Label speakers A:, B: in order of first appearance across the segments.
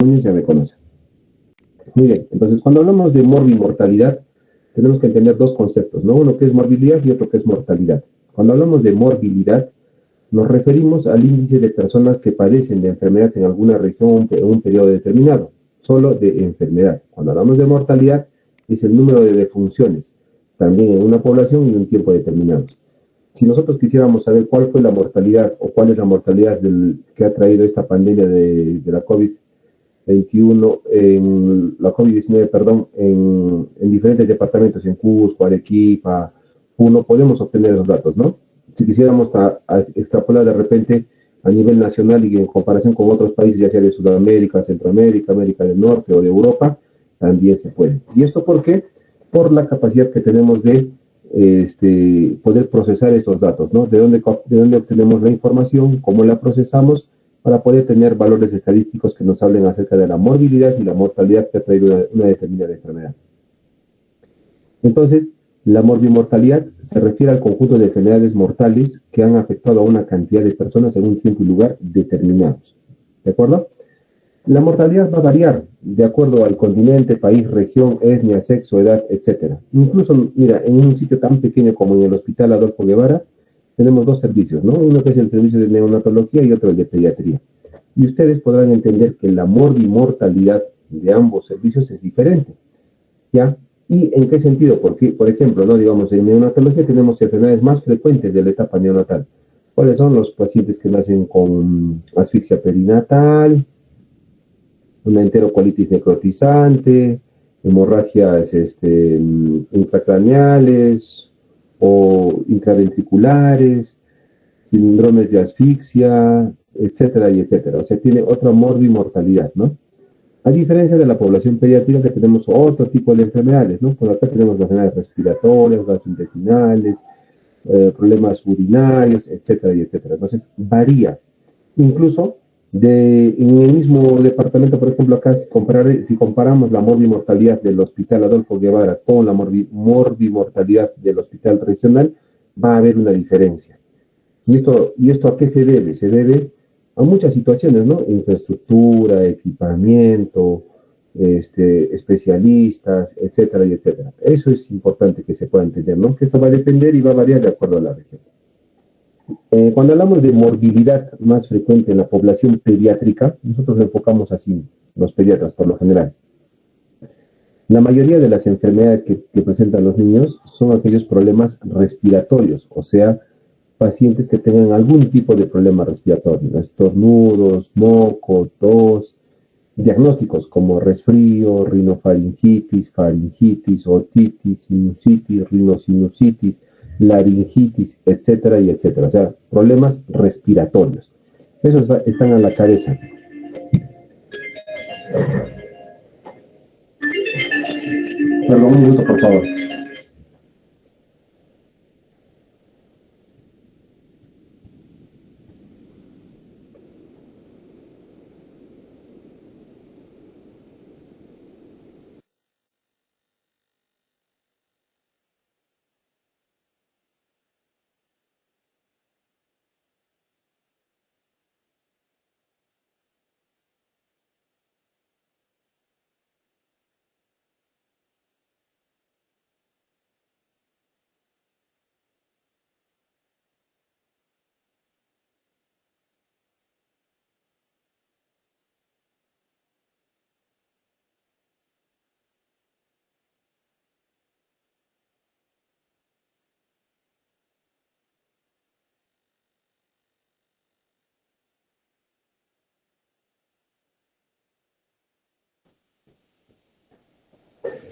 A: Núñez ya me conoce. Muy bien, entonces cuando hablamos de morbimortalidad, tenemos que entender dos conceptos, ¿no? Uno que es morbilidad y otro que es mortalidad. Cuando hablamos de morbilidad, nos referimos al índice de personas que padecen de enfermedad en alguna región en un periodo determinado, solo de enfermedad. Cuando hablamos de mortalidad, es el número de defunciones, también en una población y en un tiempo determinado. Si nosotros quisiéramos saber cuál fue la mortalidad o cuál es la mortalidad que ha traído esta pandemia de la COVID-21, la COVID-19, perdón, en diferentes departamentos, en Cusco, Arequipa, Puno, podemos obtener esos datos, ¿no? Si quisiéramos extrapolar de repente a nivel nacional y en comparación con otros países, ya sea de Sudamérica, Centroamérica, América del Norte o de Europa, también se puede. ¿Y esto por qué? Por la capacidad que tenemos de poder procesar estos datos, ¿no? ¿De dónde obtenemos la información? ¿Cómo la procesamos? Para poder tener valores estadísticos que nos hablen acerca de la morbilidad y la mortalidad que ha traído una determinada enfermedad. Entonces, la morbimortalidad se refiere al conjunto de enfermedades mortales que han afectado a una cantidad de personas en un tiempo y lugar determinados. ¿De acuerdo? La mortalidad va a variar de acuerdo al continente, país, región, etnia, sexo, edad, etc. Incluso, mira, en un sitio tan pequeño como en el Hospital Adolfo Guevara, tenemos dos servicios, ¿no? Uno que es el servicio de neonatología y otro el de pediatría. Y ustedes podrán entender que la morbimortalidad de ambos servicios es diferente, ¿ya? ¿Y en qué sentido? Porque, por ejemplo, ¿no? Digamos, en neonatología tenemos enfermedades más frecuentes de la etapa neonatal. ¿Cuáles son? Los pacientes que nacen con asfixia perinatal, una enterocolitis necrotizante, hemorragias intracraneales o intraventriculares, síndromes de asfixia, etcétera y etcétera. O sea, tiene otra morbimortalidad, ¿no? A diferencia de la población pediátrica, que tenemos otro tipo de enfermedades, ¿no? Por acá tenemos enfermedades respiratorias, gastrointestinales, problemas urinarios, etcétera y etcétera. Entonces, varía. Incluso en el mismo departamento, por ejemplo, acá si comparamos la morbimortalidad del Hospital Adolfo Guevara con la morbimortalidad del Hospital Regional, va a haber una diferencia. ¿Y esto a qué se debe? Se debe a muchas situaciones, ¿no? Infraestructura, equipamiento, especialistas, etcétera y etcétera. Eso es importante que se pueda entender, ¿no? Que esto va a depender y va a variar de acuerdo a la región. Cuando hablamos de morbilidad más frecuente en la población pediátrica, nosotros lo enfocamos así, los pediatras por lo general. La mayoría de las enfermedades que presentan los niños son aquellos problemas respiratorios, o sea, pacientes que tengan algún tipo de problema respiratorio, estornudos, moco, tos, diagnósticos como resfrío, rinofaringitis, faringitis, otitis, sinusitis, rinosinusitis, laringitis, etcétera y etcétera. O sea, problemas respiratorios. Esos están a la cabeza. Perdón, un minuto, por favor.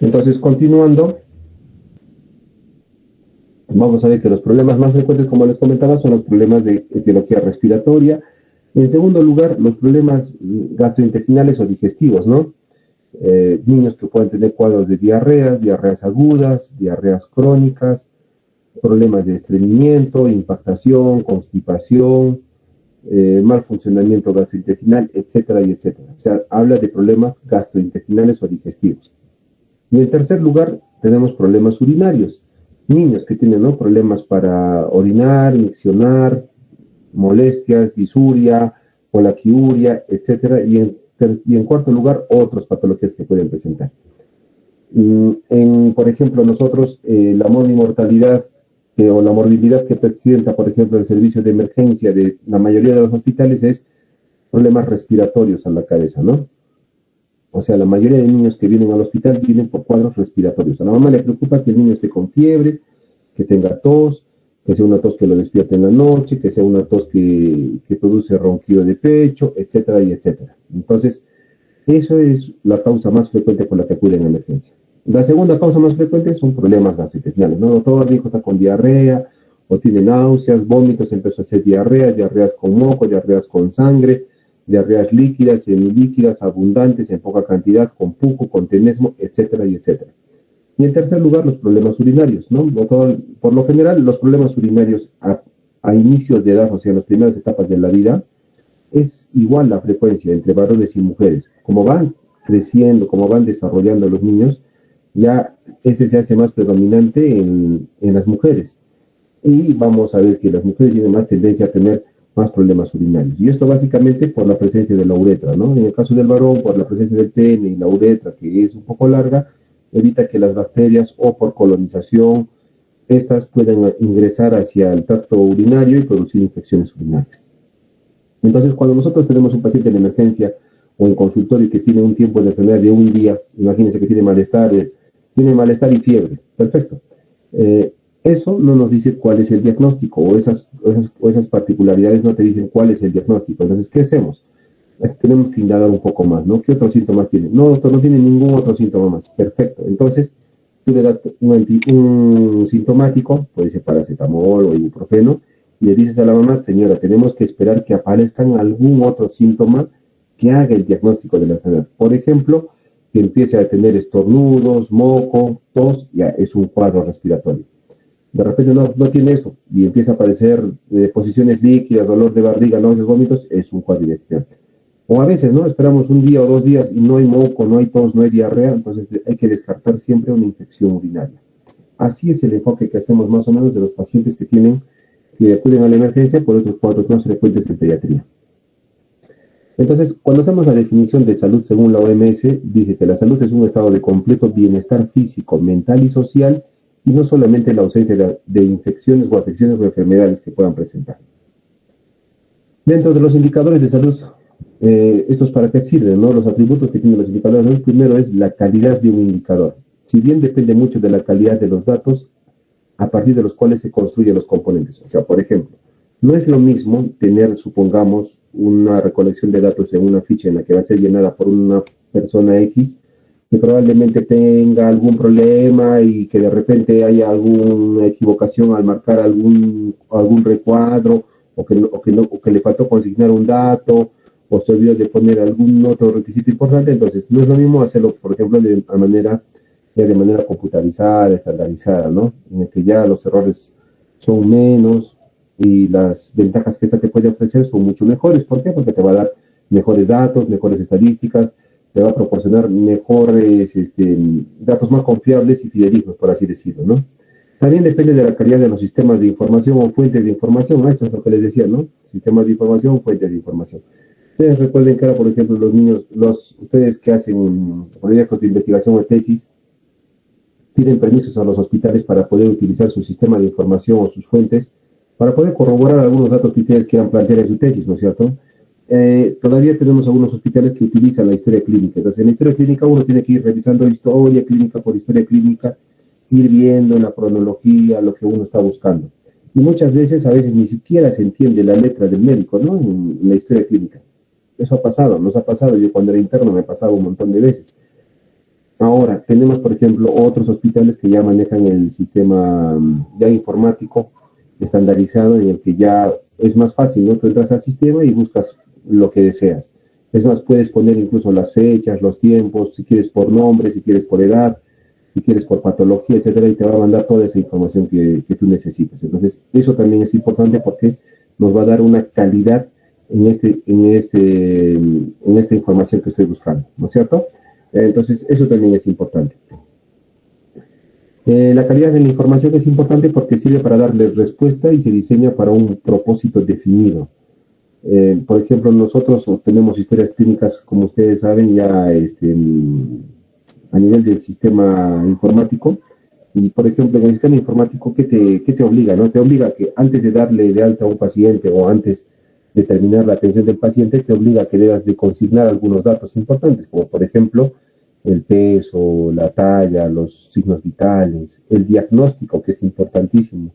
A: Entonces, continuando, vamos a ver que los problemas más frecuentes, como les comentaba, son los problemas de etiología respiratoria. En segundo lugar, los problemas gastrointestinales o digestivos, ¿no? Niños que pueden tener cuadros de diarreas agudas, diarreas crónicas, problemas de estreñimiento, impactación, constipación, mal funcionamiento gastrointestinal, etcétera y etcétera. O sea, habla de problemas gastrointestinales o digestivos. Y en tercer lugar, tenemos problemas urinarios. Niños que tienen, ¿no?, problemas para orinar, miccionar, molestias, disuria, polaquiuria, etcétera. Y en y en cuarto lugar, otras patologías que pueden presentar. Por ejemplo, nosotros, la mortalidad o la morbilidad que presenta, por ejemplo, el servicio de emergencia de la mayoría de los hospitales es problemas respiratorios a la cabeza, ¿no? O sea, la mayoría de niños que vienen al hospital vienen por cuadros respiratorios. A la mamá le preocupa que el niño esté con fiebre, que tenga tos, que sea una tos que lo despierte en la noche, que sea una tos que produce ronquido de pecho, etcétera y etcétera. Entonces, eso es la causa más frecuente por la que acuden a emergencia. La segunda causa más frecuente son problemas gastrointestinales, ¿no? Doctor, mi hijo está con diarrea, o tiene náuseas, vómitos, empezó a hacer diarreas con moco, diarreas con sangre, diarreas líquidas, semilíquidas, abundantes, en poca cantidad, con pujo, con tenesmo, etcétera y etcétera. Y en tercer lugar, los problemas urinarios, ¿no? Por lo general, los problemas urinarios a inicios de edad, o sea, en las primeras etapas de la vida, es igual la frecuencia entre varones y mujeres. Como van creciendo, como van desarrollando los niños, ya se hace más predominante en las mujeres. Y vamos a ver que las mujeres tienen más tendencia a tener más problemas urinarios. Y esto básicamente por la presencia de la uretra, ¿no? En el caso del varón, por la presencia del pene y la uretra, que es un poco larga, evita que las bacterias o por colonización, estas puedan ingresar hacia el tracto urinario y producir infecciones urinarias. Entonces, cuando nosotros tenemos un paciente en emergencia o en consultorio que tiene un tiempo de enfermedad de un día, imagínense que tiene malestar y fiebre, perfecto. Eso no nos dice cuál es el diagnóstico, o esas particularidades no te dicen cuál es el diagnóstico. Entonces, ¿qué hacemos? Tenemos que indagar un poco más, ¿no? ¿Qué otros síntomas tiene? No, doctor, no tiene ningún otro síntoma más. Perfecto. Entonces, tú le das un sintomático, puede ser paracetamol o ibuprofeno, y le dices a la mamá, señora, tenemos que esperar que aparezcan algún otro síntoma que haga el diagnóstico de la enfermedad. Por ejemplo, que empiece a tener estornudos, moco, tos, ya es un cuadro respiratorio. De repente no tiene eso y empieza a aparecer posiciones líquidas, dolor de barriga, náuseas, vómitos, es un cuadro inestable. O a veces, ¿no? Esperamos un día o 2 días y no hay moco, no hay tos, no hay diarrea, entonces hay que descartar siempre una infección urinaria. Así es el enfoque que hacemos más o menos de los pacientes que acuden a la emergencia por otros cuadros más frecuentes en pediatría. Entonces, cuando hacemos la definición de salud según la OMS, dice que la salud es un estado de completo bienestar físico, mental y social, y no solamente la ausencia de infecciones o afecciones o enfermedades que puedan presentar. Dentro de los indicadores de salud, ¿estos para qué sirven, no? Los atributos que tienen los indicadores de salud, primero es la calidad de un indicador. Si bien depende mucho de la calidad de los datos, a partir de los cuales se construyen los componentes. O sea, por ejemplo, no es lo mismo tener, supongamos, una recolección de datos en una ficha en la que va a ser llenada por una persona X, que probablemente tenga algún problema y que de repente haya alguna equivocación al marcar algún recuadro, o que le faltó consignar un dato, o se olvidó de poner algún otro requisito importante. Entonces, no es lo mismo hacerlo, por ejemplo, de manera computarizada, estandarizada, ¿no? En el que ya los errores son menos y las ventajas que esta te puede ofrecer son mucho mejores. ¿Por qué? Porque te va a dar mejores datos, mejores estadísticas, te va a proporcionar mejores datos más confiables y fidedignos, por así decirlo, ¿no? También depende de la calidad de los sistemas de información o fuentes de información. Esto es lo que les decía, ¿no? Sistemas de información, fuentes de información. Ustedes recuerden que ahora, por ejemplo, los niños, ustedes que hacen proyectos de investigación o tesis, piden permisos a los hospitales para poder utilizar su sistema de información o sus fuentes para poder corroborar algunos datos que ustedes quieran plantear en su tesis, ¿no es cierto? Todavía tenemos algunos hospitales que utilizan la historia clínica. Entonces, en la historia clínica uno tiene que ir revisando historia clínica por historia clínica, ir viendo en la cronología lo que uno está buscando. Y muchas veces, ni siquiera se entiende la letra del médico, ¿no? En la historia clínica. Eso ha pasado, nos ha pasado. Yo cuando era interno me pasaba un montón de veces. Ahora, tenemos, por ejemplo, otros hospitales que ya manejan el sistema ya informático estandarizado, en el que ya es más fácil, ¿no? Tú entras al sistema y buscas lo que deseas. Es más, puedes poner incluso las fechas, los tiempos, si quieres por nombre, si quieres por edad, si quieres por patología, etcétera, y te va a mandar toda esa información que tú necesitas. Entonces, eso también es importante porque nos va a dar una calidad en esta información que estoy buscando, ¿no es cierto? Entonces, eso también es importante. La calidad de la información es importante porque sirve para darle respuesta y se diseña para un propósito definido. Por ejemplo, nosotros tenemos historias clínicas, como ustedes saben, ya a nivel del sistema informático. Y, por ejemplo, en el sistema informático, qué te obliga? ¿No? Te obliga que antes de darle de alta a un paciente o antes de terminar la atención del paciente, te obliga a que debas de consignar algunos datos importantes, como por ejemplo el peso, la talla, los signos vitales, el diagnóstico, que es importantísimo,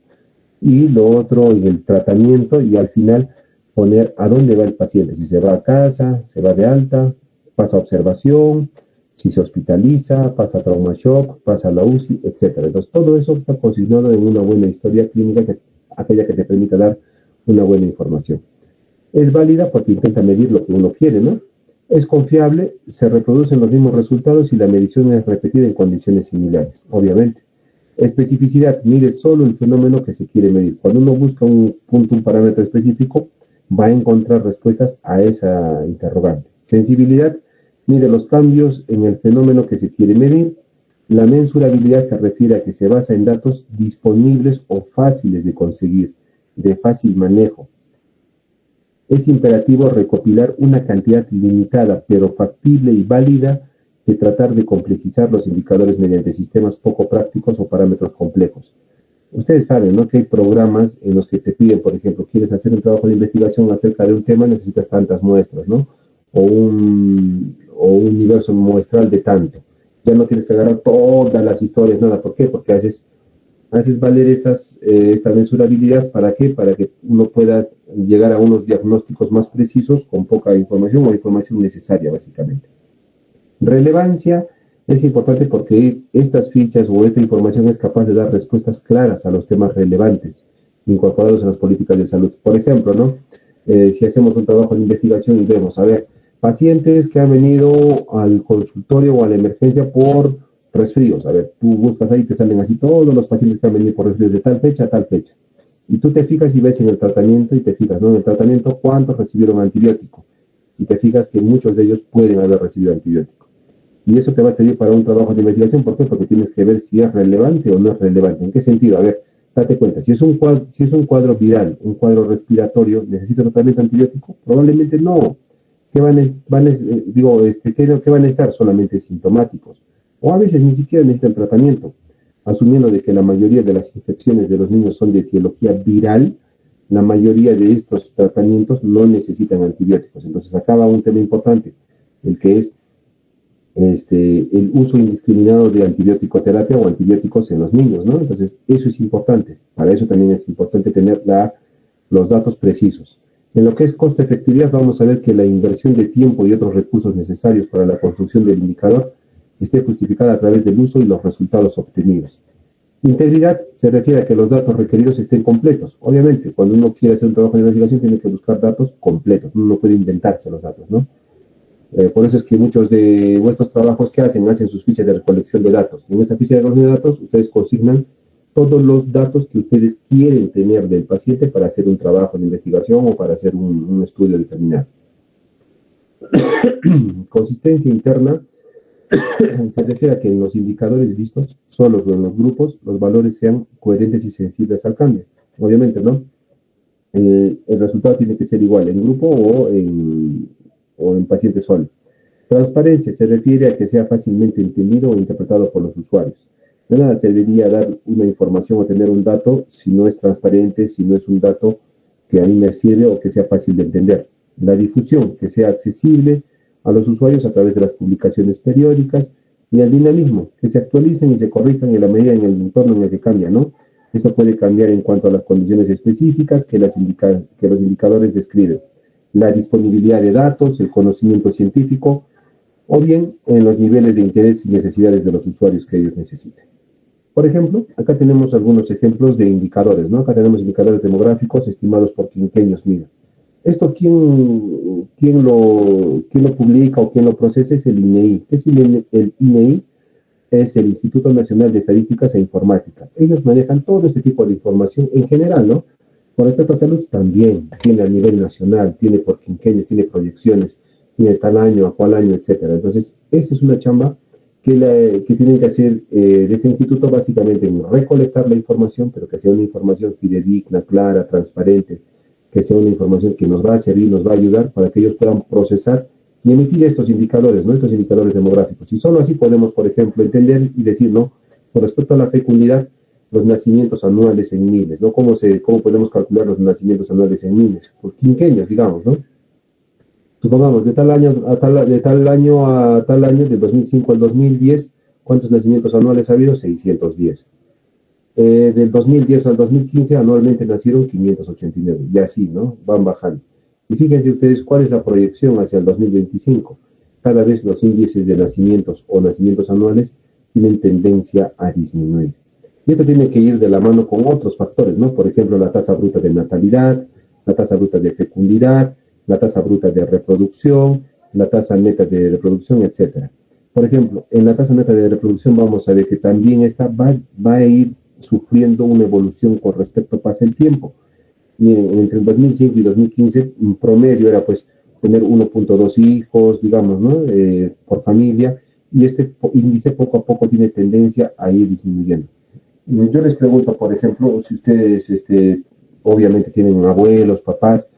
A: y lo otro en el tratamiento, y al final poner a dónde va el paciente, si se va a casa, se va de alta, pasa a observación, si se hospitaliza, pasa a trauma shock, pasa a la UCI, etcétera. Entonces, todo eso está consignado en una buena historia clínica, aquella que te permita dar una buena información. Es válida porque intenta medir lo que uno quiere, ¿no? Es confiable, se reproducen los mismos resultados y la medición es repetida en condiciones similares, obviamente. Especificidad, mide solo el fenómeno que se quiere medir. Cuando uno busca un punto, un parámetro específico, va a encontrar respuestas a esa interrogante. Sensibilidad, mide los cambios en el fenómeno que se quiere medir. La mensurabilidad se refiere a que se basa en datos disponibles o fáciles de conseguir, de fácil manejo. Es imperativo recopilar una cantidad limitada, pero factible y válida, de tratar de complejizar los indicadores mediante sistemas poco prácticos o parámetros complejos. Ustedes saben, ¿no?, que hay programas en los que te piden, por ejemplo, quieres hacer un trabajo de investigación acerca de un tema, necesitas tantas muestras, ¿no? O un universo muestral de tanto. Ya no tienes que agarrar todas las historias, nada. ¿Por qué? Porque haces valer esta mensurabilidad. ¿Para qué? Para que uno pueda llegar a unos diagnósticos más precisos con poca información o información necesaria, básicamente. Relevancia es importante porque estas fichas o esta información es capaz de dar respuestas claras a los temas relevantes incorporados en las políticas de salud. Por ejemplo, ¿no? Si hacemos un trabajo de investigación y vemos, a ver, pacientes que han venido al consultorio o a la emergencia por resfríos. A ver, tú buscas ahí, te salen así todos los pacientes que han venido por resfríos de tal fecha a tal fecha. Y tú te fijas y ves en el tratamiento y te fijas, ¿no? En el tratamiento, ¿cuántos recibieron antibiótico? Y te fijas que muchos de ellos pueden haber recibido antibiótico. Y eso te va a servir para un trabajo de investigación. ¿Por qué? Porque tienes que ver si es relevante o no es relevante. ¿En qué sentido? A ver, date cuenta. Si es un cuadro viral, un cuadro respiratorio, ¿necesita tratamiento antibiótico? Probablemente no. ¿Qué van a estar? Solamente sintomáticos. O a veces ni siquiera necesitan tratamiento. Asumiendo de que la mayoría de las infecciones de los niños son de etiología viral, la mayoría de estos tratamientos no necesitan antibióticos. Entonces acá va un tema importante, el que es el uso indiscriminado de antibiótico-terapia o antibióticos en los niños, ¿no? Entonces, eso es importante. Para eso también es importante tener los datos precisos. En lo que es costo-efectividad, vamos a ver que la inversión de tiempo y otros recursos necesarios para la construcción del indicador esté justificada a través del uso y los resultados obtenidos. Integridad se refiere a que los datos requeridos estén completos. Obviamente, cuando uno quiere hacer un trabajo de investigación, tiene que buscar datos completos. Uno no puede inventarse los datos, ¿no? Por eso es que muchos de vuestros trabajos que hacen sus fichas de recolección de datos. En esa ficha de recolección de datos, ustedes consignan todos los datos que ustedes quieren tener del paciente para hacer un trabajo de investigación o para hacer un estudio determinado. Consistencia interna se refiere a que en los indicadores vistos, solos o en los grupos, los valores sean coherentes y sensibles al cambio. Obviamente, ¿no? El resultado tiene que ser igual en grupo o en paciente solo. Transparencia se refiere a que sea fácilmente entendido o interpretado por los usuarios. De nada serviría dar una información o tener un dato si no es transparente, si no es un dato que a mí me sirve o que sea fácil de entender. La difusión, que sea accesible a los usuarios a través de las publicaciones periódicas, y el dinamismo, que se actualicen y se corrijan en la medida en el entorno en el que cambia, ¿no? Esto puede cambiar en cuanto a las condiciones específicas que los indicadores describen. La disponibilidad de datos, el conocimiento científico, o bien en los niveles de interés y necesidades de los usuarios que ellos necesiten. Por ejemplo, acá tenemos algunos ejemplos de indicadores, ¿no? Acá tenemos indicadores demográficos estimados por quinquenios, mira. Esto, ¿quién lo publica o quién lo procesa? Es el INEI. ¿Qué es el INEI? Es el Instituto Nacional de Estadísticas e Informática. Ellos manejan todo este tipo de información en general, ¿no? Con respecto a salud, también tiene a nivel nacional, tiene por quinquenio, tiene proyecciones, tiene tal año, a cuál año, etcétera. Entonces, esa es una chamba que tienen que hacer de ese instituto, básicamente en recolectar la información, pero que sea una información fidedigna, clara, transparente, que sea una información que nos va a servir, nos va a ayudar para que ellos puedan procesar y emitir estos indicadores, ¿no? Estos indicadores demográficos. Y solo así podemos, por ejemplo, entender y decir, ¿no? Con respecto a la fecundidad, los nacimientos anuales en miles, ¿no? ¿Cómo podemos calcular los nacimientos anuales en miles? Por quinquenios, digamos, ¿no? Supongamos, de tal año a tal año, del 2005 al 2010, ¿cuántos nacimientos anuales ha habido? 610. Del 2010 al 2015 anualmente nacieron 589, y así, ¿no? Van bajando. Y fíjense ustedes cuál es la proyección hacia el 2025. Cada vez los índices de nacimientos o nacimientos anuales tienen tendencia a disminuir. Y esto tiene que ir de la mano con otros factores, ¿no? Por ejemplo, la tasa bruta de natalidad, la tasa bruta de fecundidad, la tasa bruta de reproducción, la tasa neta de reproducción, etc. Por ejemplo, en la tasa neta de reproducción vamos a ver que también esta va a ir sufriendo una evolución con respecto pasa el tiempo. Miren, entre el 2005 y 2015, en promedio era pues tener 1.2 hijos, digamos, ¿no? Por familia, y este índice poco a poco tiene tendencia a ir disminuyendo. Yo les pregunto, por ejemplo, si ustedes, obviamente tienen abuelos, papás,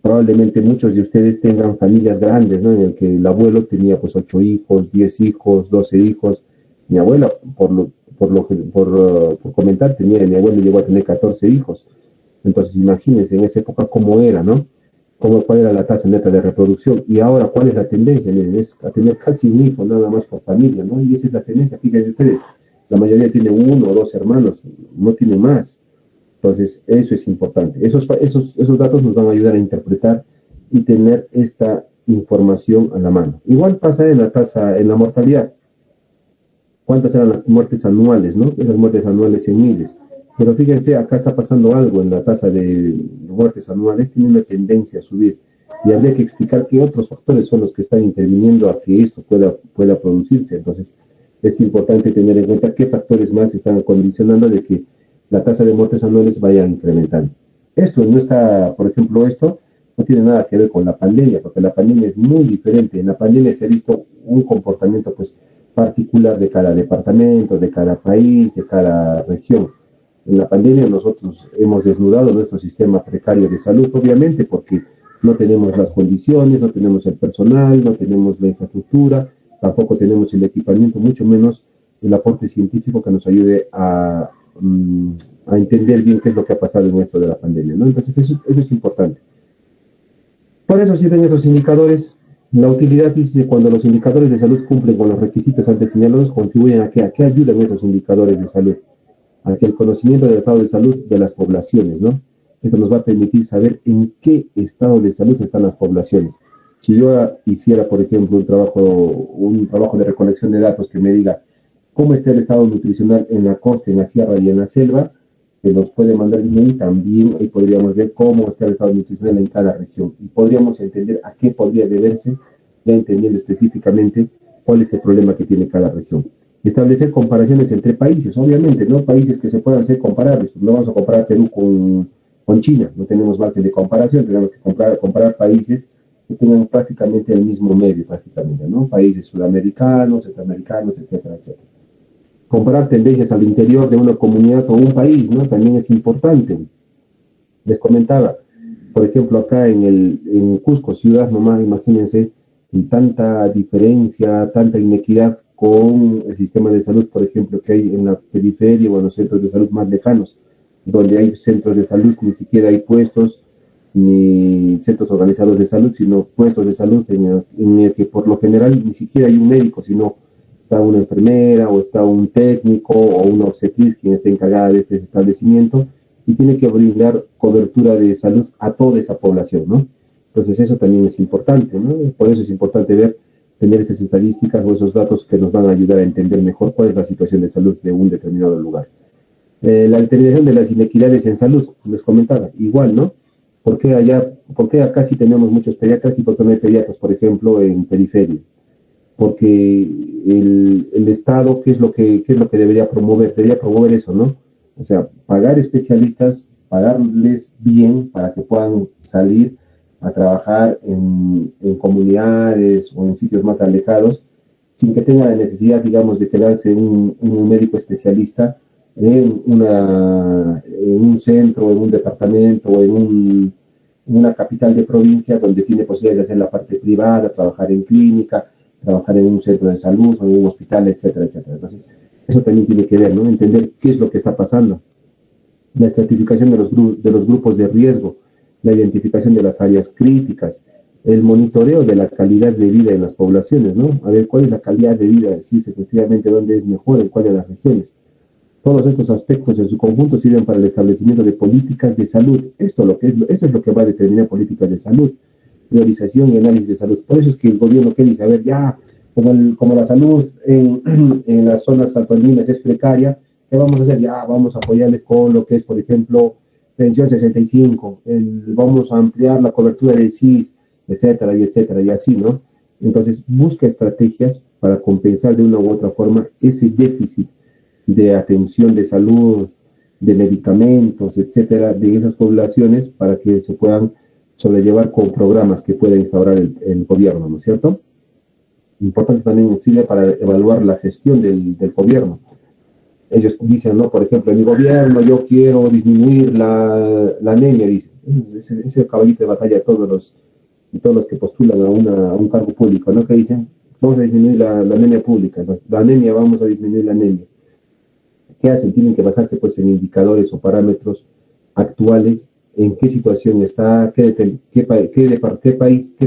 A: probablemente muchos de ustedes tengan familias grandes, ¿no? En el que el abuelo tenía pues 8 hijos, 10 hijos, 12 hijos. Mi abuela, por comentar, mi abuelo llegó a tener 14 hijos. Entonces, imagínense en esa época cómo era, ¿no? Cuál era la tasa neta de reproducción. Y ahora, ¿cuál es la tendencia? Miren, es a tener casi un hijo nada más por familia, ¿no? Y esa es la tendencia, fíjense ustedes. La mayoría tiene 1 o 2 hermanos, no tiene más. Entonces, eso es importante. Esos datos nos van a ayudar a interpretar y tener esta información a la mano. Igual pasa en la mortalidad. ¿Cuántas eran las muertes anuales, no? Esas muertes anuales en miles. Pero fíjense, acá está pasando algo en la tasa de muertes anuales, tiene una tendencia a subir. Y habría que explicar qué otros factores son los que están interviniendo a que esto pueda producirse. Entonces, es importante tener en cuenta qué factores más están condicionando de que la tasa de muertes anuales vaya incrementando. Esto no está, por ejemplo, esto no tiene nada que ver con la pandemia, porque la pandemia es muy diferente. En la pandemia se ha visto un comportamiento, pues, particular de cada departamento, de cada país, de cada región. En la pandemia nosotros hemos desnudado nuestro sistema precario de salud, obviamente, porque no tenemos las condiciones, no tenemos el personal, no tenemos la infraestructura, tampoco tenemos el equipamiento, mucho menos el aporte científico que nos ayude a entender bien qué es lo que ha pasado en esto de la pandemia, ¿no? Entonces eso es importante. Por eso sirven esos indicadores. La utilidad dice cuando los indicadores de salud cumplen con los requisitos antes señalados, contribuyen a qué ayudan esos indicadores de salud, a que el conocimiento del estado de salud de las poblaciones, ¿no? Esto nos va a permitir saber en qué estado de salud están las poblaciones. Si yo hiciera, por ejemplo, un trabajo de recolección de datos que me diga cómo está el estado nutricional en la costa, en la sierra y en la selva, que nos puede mandar email, también ahí podríamos ver cómo está el estado nutricional en cada región y podríamos entender a qué podría deberse, ya entendiendo específicamente cuál es el problema que tiene cada región. Establecer comparaciones entre países, obviamente, no países que se puedan ser comparables. No vamos a comparar Perú con China, no tenemos margen de comparación, tenemos que comparar países que tengan prácticamente el mismo medio, prácticamente, ¿no? Países sudamericanos, centroamericanos, etcétera, etcétera. Comparar tendencias al interior de una comunidad o un país, ¿no? También es importante. Les comentaba, por ejemplo, acá en Cusco, ciudad nomás, imagínense, tanta diferencia, tanta inequidad con el sistema de salud, por ejemplo, que hay en la periferia o en los centros de salud más lejanos, donde hay centros de salud, ni siquiera hay puestos, ni centros organizados de salud, sino puestos de salud en el que por lo general ni siquiera hay un médico, sino está una enfermera o está un técnico o una obstetriz quien esté encargada de este establecimiento y tiene que brindar cobertura de salud a toda esa población, ¿no? Entonces eso también es importante, ¿no? Por eso es importante tener esas estadísticas o esos datos que nos van a ayudar a entender mejor cuál es la situación de salud de un determinado lugar. La determinación de las inequidades en salud, les comentaba, igual, ¿no? ¿Por qué acá sí tenemos muchos pediatras y por qué no hay pediatras, por ejemplo, en periferia? Porque el Estado, ¿qué es lo que debería promover? Debería promover eso, ¿no? O sea, pagar especialistas, pagarles bien para que puedan salir a trabajar en comunidades o en sitios más alejados, sin que tengan la necesidad, digamos, de quedarse un médico especialista en un centro, en un departamento o en una capital de provincia donde tiene posibilidades de hacer la parte privada, trabajar en clínica, trabajar en un centro de salud o en un hospital, etcétera, etcétera. Entonces, eso también tiene que ver, ¿no? Entender qué es lo que está pasando. La estratificación de los grupos de riesgo, la identificación de las áreas críticas, el monitoreo de la calidad de vida en las poblaciones, ¿no? A ver cuál es la calidad de vida, si es efectivamente dónde es mejor, en cuál de las regiones. Todos estos aspectos en su conjunto sirven para el establecimiento de políticas de salud. Esto es lo que va a determinar políticas de salud, priorización y análisis de salud. Por eso es que el gobierno quiere saber ya, como la salud en las zonas altoandinas es precaria, ¿qué vamos a hacer? Ya vamos a apoyarles con lo que es, por ejemplo, pensión 65, vamos a ampliar la cobertura de SIS, etcétera, y así, ¿no? Entonces, busca estrategias para compensar de una u otra forma ese déficit de atención de salud, de medicamentos, etcétera, de esas poblaciones para que se puedan sobrellevar con programas que pueda instaurar el gobierno, ¿no es cierto? Importante también sirve para evaluar la gestión del gobierno. Ellos dicen, ¿no? Por ejemplo, en mi gobierno yo quiero disminuir la anemia, dicen. Ese es el caballito de batalla de todos los que postulan a un cargo público, ¿no? Que dicen, vamos a disminuir la anemia pública, la anemia, vamos a disminuir la anemia. ¿Qué hacen? Tienen que basarse pues en indicadores o parámetros actuales, en qué situación está, qué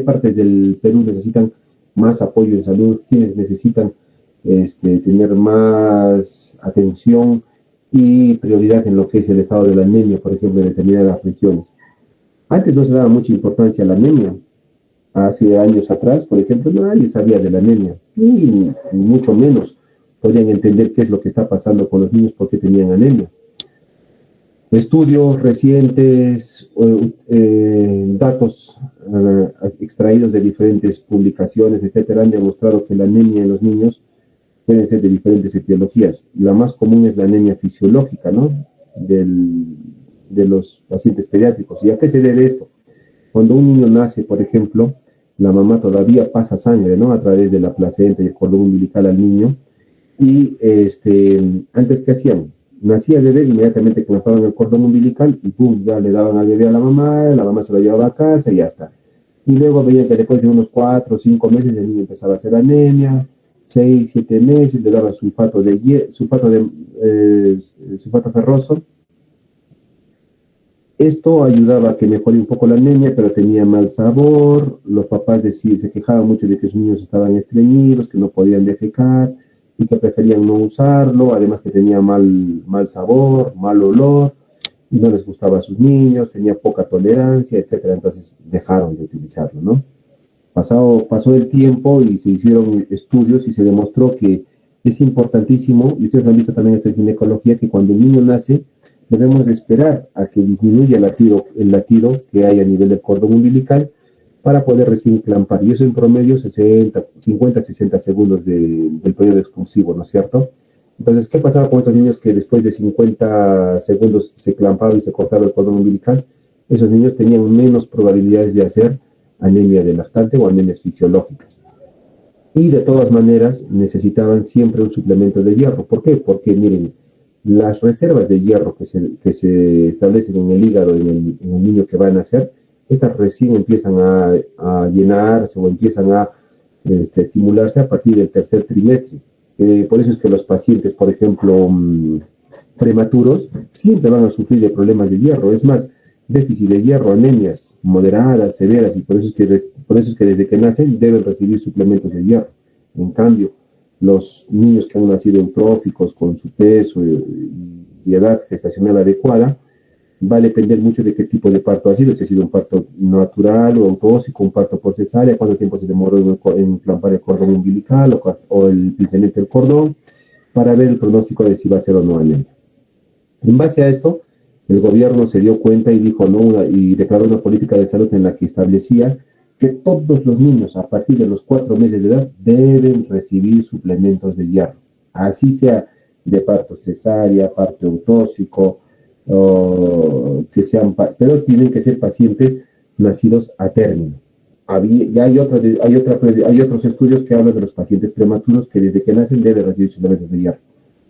A: partes del Perú necesitan más apoyo en salud, quiénes necesitan tener más atención y prioridad en lo que es el estado de la anemia, por ejemplo, en determinadas regiones. Antes no se daba mucha importancia a la anemia. Hace años atrás, por ejemplo, nadie sabía de la anemia, y mucho menos podrían entender qué es lo que está pasando con los niños, por qué tenían anemia. Estudios recientes, datos extraídos de diferentes publicaciones, etcétera, han demostrado que la anemia en los niños puede ser de diferentes etiologías. La más común es la anemia fisiológica, ¿no? De los pacientes pediátricos. ¿Y a qué se debe esto? Cuando un niño nace, por ejemplo, la mamá todavía pasa sangre, ¿no? A través de la placenta y el cordón umbilical al niño. Y antes, ¿qué hacían? Nacía el bebé, inmediatamente clampaban el cordón umbilical y pum, ya le daban al bebé a la mamá se lo llevaba a casa y ya está. Y luego veían que después de unos 4 o 5 meses el niño empezaba a hacer anemia, 6, 7 meses, le daban sulfato ferroso. Esto ayudaba a que mejore un poco la anemia, pero tenía mal sabor. Los papás se quejaban mucho de que sus niños estaban estreñidos, que no podían defecar y que preferían no usarlo, además que tenía mal sabor, mal olor, y no les gustaba a sus niños, tenía poca tolerancia, etcétera. Entonces dejaron de utilizarlo, ¿no? Pasó el tiempo y se hicieron estudios y se demostró que es importantísimo, y ustedes lo han visto también esto en ginecología, que cuando el niño nace, debemos de esperar a que disminuya el latido que hay a nivel del cordón umbilical para poder recién clampar. Y eso en promedio 50, 60 segundos del periodo exclusivo, ¿no es cierto? Entonces, ¿qué pasaba con estos niños que después de 50 segundos se clampaba y se cortaba el cordón umbilical? Esos niños tenían menos probabilidades de hacer anemia de lactante o anemias fisiológicas. Y de todas maneras necesitaban siempre un suplemento de hierro. ¿Por qué? Porque miren, las reservas de hierro que se establecen en el hígado en el niño que va a nacer, estas recién empiezan a llenarse o empiezan a estimularse a partir del tercer trimestre. Por eso es que los pacientes, por ejemplo, prematuros, siempre van a sufrir de problemas de hierro. Es más, déficit de hierro, anemias moderadas, severas, y por eso es que desde que nacen deben recibir suplementos de hierro. En cambio, los niños que han nacido eutróficos con su peso y edad gestacional adecuada, va a depender mucho de qué tipo de parto ha sido, si ha sido un parto natural o autóxico, un parto por cesárea, cuánto tiempo se demoró en clampar el cordón umbilical o el pinzamiento del cordón, para ver el pronóstico de si va a ser o no anemia. En base a esto, el gobierno se dio cuenta y dijo y declaró una política de salud en la que establecía que todos los niños a partir de los 4 meses de edad deben recibir suplementos de hierro, así sea de parto cesárea, parto autóxico, pero tienen que ser pacientes nacidos a término. Ya hay otros estudios que hablan de los pacientes prematuros que desde que nacen deben recibir suplementos de hierro.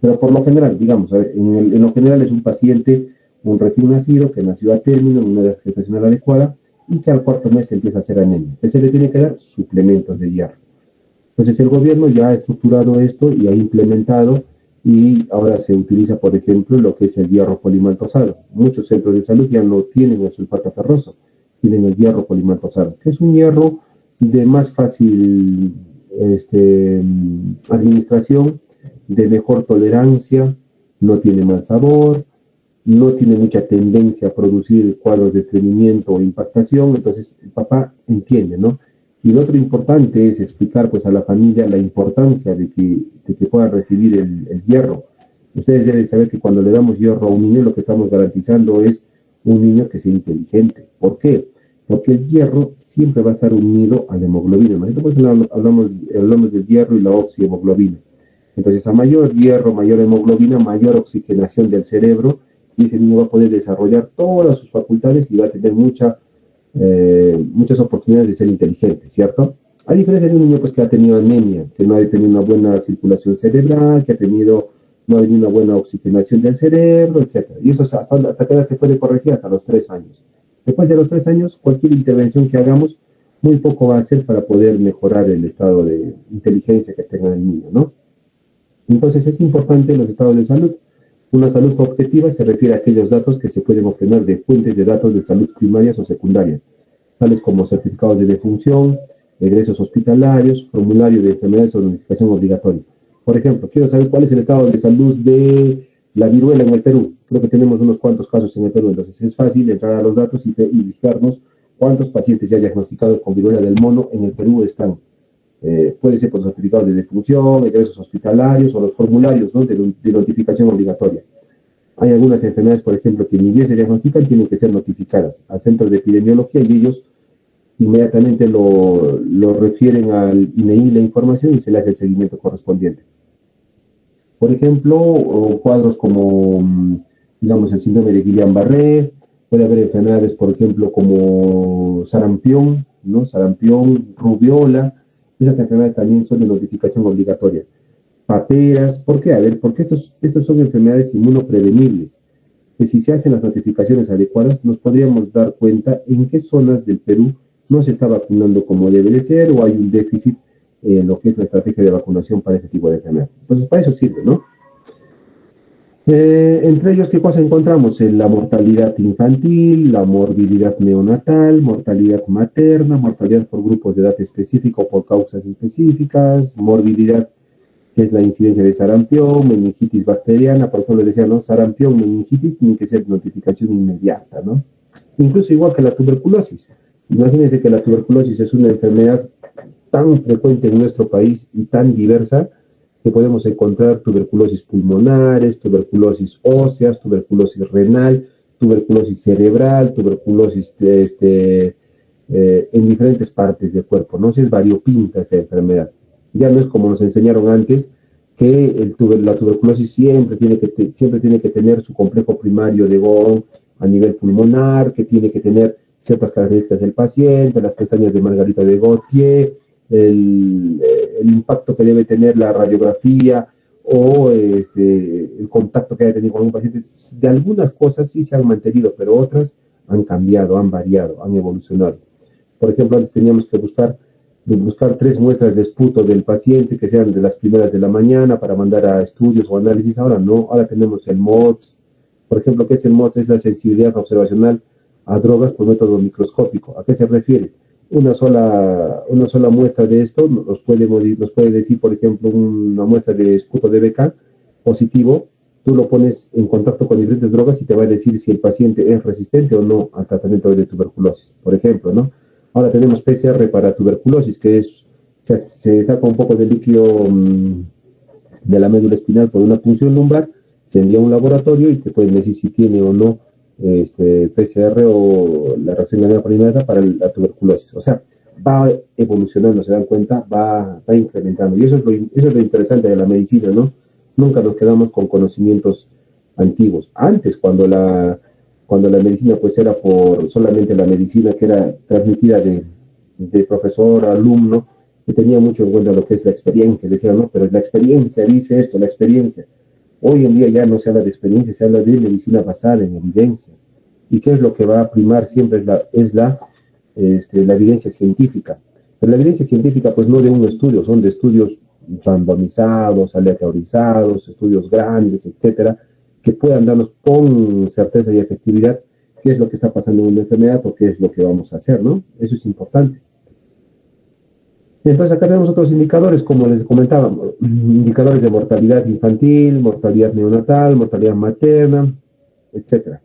A: Pero por lo general, digamos, a ver, en lo general es un paciente, un recién nacido que nació a término, en una edad gestacional adecuada y que al cuarto mes empieza a hacer anemia. Entonces se le tiene que dar suplementos de hierro. Entonces el gobierno ya ha estructurado esto y ha implementado y ahora se utiliza, por ejemplo, lo que es el hierro polimaltosado. Muchos centros de salud ya no tienen el sulfato ferroso, tienen el hierro polimaltosado, que es un hierro de más fácil administración, de mejor tolerancia, no tiene mal sabor, no tiene mucha tendencia a producir cuadros de estreñimiento o impactación, entonces el papá entiende, ¿no? Y lo otro importante es explicar pues a la familia la importancia de que puedan recibir el hierro. Ustedes deben saber que cuando le damos hierro a un niño lo que estamos garantizando es un niño que sea inteligente. ¿Por qué? Porque el hierro siempre va a estar unido a la hemoglobina. Nosotros pues, hablamos del hierro y la oxihemoglobina. Entonces, a mayor hierro, mayor hemoglobina, mayor oxigenación del cerebro, y ese niño va a poder desarrollar todas sus facultades y va a tener muchas oportunidades de ser inteligente, ¿cierto? A diferencia de un niño pues, que ha tenido anemia, que no ha tenido una buena circulación cerebral, que no ha tenido una buena oxigenación del cerebro, etc. Y eso hasta qué edad se puede corregir, hasta los 3 años. Después de los 3 años, cualquier intervención que hagamos, muy poco va a hacer para poder mejorar el estado de inteligencia que tenga el niño, ¿no? Entonces es importante los estados de salud. Una salud objetiva se refiere a aquellos datos que se pueden obtener de fuentes de datos de salud primarias o secundarias, tales como certificados de defunción, egresos hospitalarios, formulario de enfermedades o notificación obligatoria. Por ejemplo, quiero saber cuál es el estado de salud de la viruela en el Perú. Creo que tenemos unos cuantos casos en el Perú, entonces es fácil entrar a los datos y fijarnos cuántos pacientes ya diagnosticados con viruela del mono en el Perú están. Puede ser por certificados de defunción, egresos hospitalarios o los formularios, ¿no?, de notificación obligatoria. Hay algunas enfermedades, por ejemplo, que ni bien se diagnostican, tienen que ser notificadas al centro de epidemiología y ellos inmediatamente lo refieren al INEI la información y se le hace el seguimiento correspondiente. Por ejemplo, cuadros como, digamos, el síndrome de Guillain-Barré, puede haber enfermedades, por ejemplo, como sarampión, ¿no? Sarampión, rubiola. Esas enfermedades también son de notificación obligatoria. Paperas, ¿por qué? A ver, porque estos son enfermedades inmunoprevenibles, que si se hacen las notificaciones adecuadas, nos podríamos dar cuenta en qué zonas del Perú no se está vacunando como debe de ser o hay un déficit en lo que es la estrategia de vacunación para este tipo de enfermedad. Entonces, para eso sirve, ¿no? Entre ellos, ¿qué cosa encontramos? La mortalidad infantil, la morbilidad neonatal, mortalidad materna, mortalidad por grupos de edad específica o por causas específicas, morbilidad, que es la incidencia de sarampión, meningitis bacteriana, por ejemplo, decía, ¿no? Sarampión, meningitis, tiene que ser notificación inmediata, ¿no? Incluso igual que la tuberculosis. Imagínense que la tuberculosis es una enfermedad tan frecuente en nuestro país y tan diversa que podemos encontrar tuberculosis pulmonares, tuberculosis óseas, tuberculosis renal, tuberculosis cerebral, tuberculosis en diferentes partes del cuerpo, ¿no? Es variopinta esta enfermedad. Ya no es como nos enseñaron antes, que la tuberculosis siempre tiene que tener su complejo primario de Gón a nivel pulmonar, que tiene que tener ciertas características del paciente, las pestañas de Margarita de Gautier, el impacto que debe tener la radiografía o el contacto que haya tenido con un paciente. De algunas cosas sí se han mantenido, pero otras han cambiado, han variado, han evolucionado. Por ejemplo, antes teníamos que buscar 3 muestras de esputo del paciente que sean de las primeras de la mañana para mandar a estudios o análisis. Ahora no, ahora tenemos el MODS. Por ejemplo, ¿qué es el MODS? Es la sensibilidad observacional a drogas por método microscópico. ¿A qué se refiere? Una sola muestra de esto nos puede decir, por ejemplo, una muestra de esputo de BK positivo. Tú lo pones en contacto con diferentes drogas y te va a decir si el paciente es resistente o no al tratamiento de tuberculosis, por ejemplo, ¿no? Ahora tenemos PCR para tuberculosis, que se saca un poco de líquido de la médula espinal por una punción lumbar, se envía a un laboratorio y te pueden decir si tiene o no PCR o la reacción ganglionar polimerasa para la tuberculosis. O sea, va evolucionando, se dan cuenta, va incrementando. Y eso es lo interesante de la medicina, ¿no? Nunca nos quedamos con conocimientos antiguos. Antes, cuando la medicina pues era solamente la medicina que era transmitida de profesor a alumno, que tenía mucho en cuenta lo que es la experiencia, decía, no, pero la experiencia dice esto, la experiencia. Hoy en día ya no se habla de experiencia, se habla de medicina basada en evidencias. ¿Y qué es lo que va a primar siempre? La evidencia científica. Pero la evidencia científica, pues no de un estudio, son de estudios randomizados, aleatorizados, estudios grandes, etcétera, que puedan darnos con certeza y efectividad qué es lo que está pasando en una enfermedad o qué es lo que vamos a hacer, ¿no? Eso es importante. Entonces acá tenemos otros indicadores, como les comentaba, indicadores de mortalidad infantil, mortalidad neonatal, mortalidad materna, etcétera.